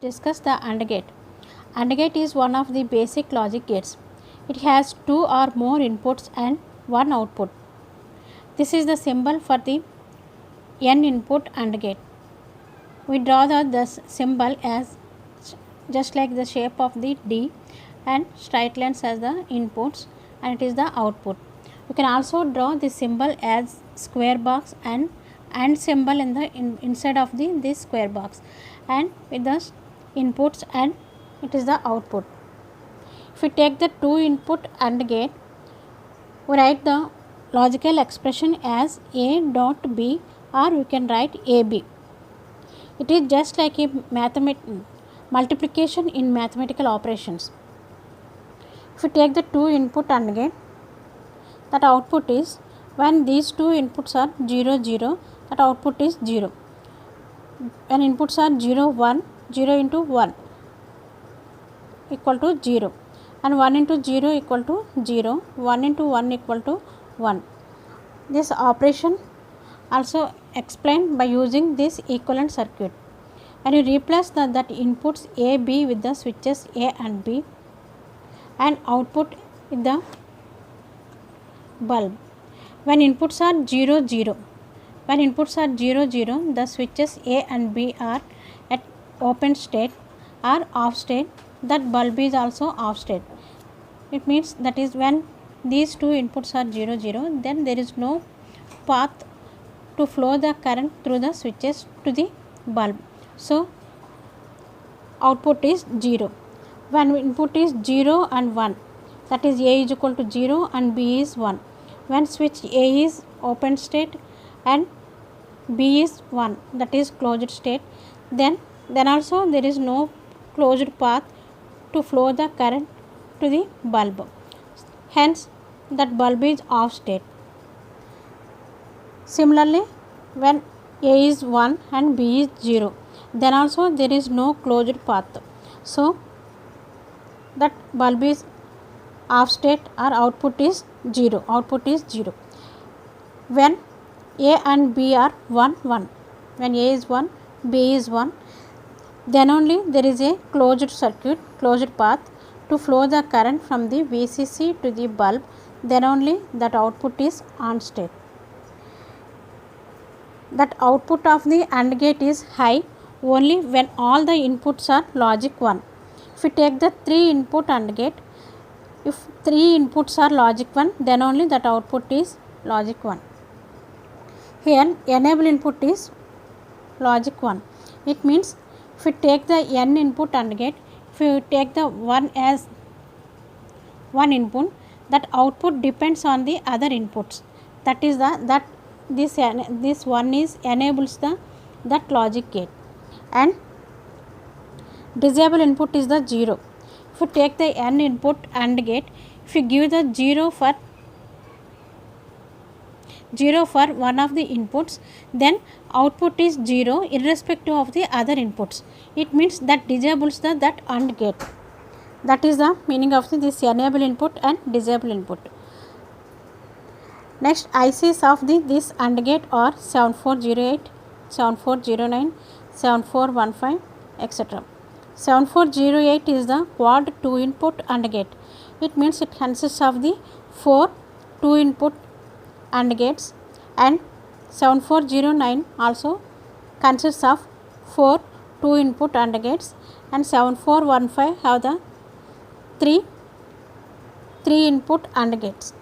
discuss the AND gate. AND gate is one of the basic logic gates. It has two or more inputs and one output. This is the symbol for the n input AND gate. We draw the symbol as just like the shape of the D and straight lines as the inputs, and it is the output. You can also draw the symbol as square box and symbol in the inside of this square box, and with the inputs, and it is the output. If we take the two input AND gate, we write the logical expression as A dot B, or we can write AB. It is just like a multiplication in mathematical operations. If we take the two input AND gate, that output is, when these two inputs are 0 0, that output is 0. When inputs are 0 1, 0 into 1 equal to 0, and 1 into 0 equal to 0, 1 into 1 equal to 1. This operation also explained by using this equivalent circuit. And you replace that inputs A, B with the switches A and B, and output in the bulb. When inputs are 0 0, the switches A and B are at open state or off state. That bulb is also off state. It means that is when these two inputs are 0 0, then there is no path to flow the current through the switches to the bulb. So output is 0. When input is 0 and 1, that is A is equal to 0 and B is 1. When switch A is open state and B is 1, that is closed state, then also there is no closed path to flow the current to the bulb. Hence that bulb is off state. Similarly, when A is 1 and B is 0, then also there is no closed path. So that bulb is off state, or output is 0. When A and B are 1 1, when A is 1, B is 1, then only there is a closed circuit, closed path to flow the current from the VCC to the bulb. Then only that output is on state. That output of the AND gate is high only when all the inputs are logic 1. If we take the 3 input AND gate, if 3 inputs are logic 1, then only that output is logic 1. Here enable input is logic 1. It means if we take the n input AND gate, if you take the 1 as one input, that output depends on the other inputs. That is this one is enables that logic gate, and disable input is the 0. If you take the n input AND gate, if you give the 0 for one of the inputs, then output is 0 irrespective of the other inputs. It means that disables that AND gate. That is the meaning of this enable input and disable input. Next, ICs of this AND gate are 7408, 7409, 7415, etc. 7408 is the quad 2 input AND gate. It means it consists of the 4 2 input AND gates, and 7409 also consists of 4 2 input AND gates, and 7415 have the 3 input AND gates.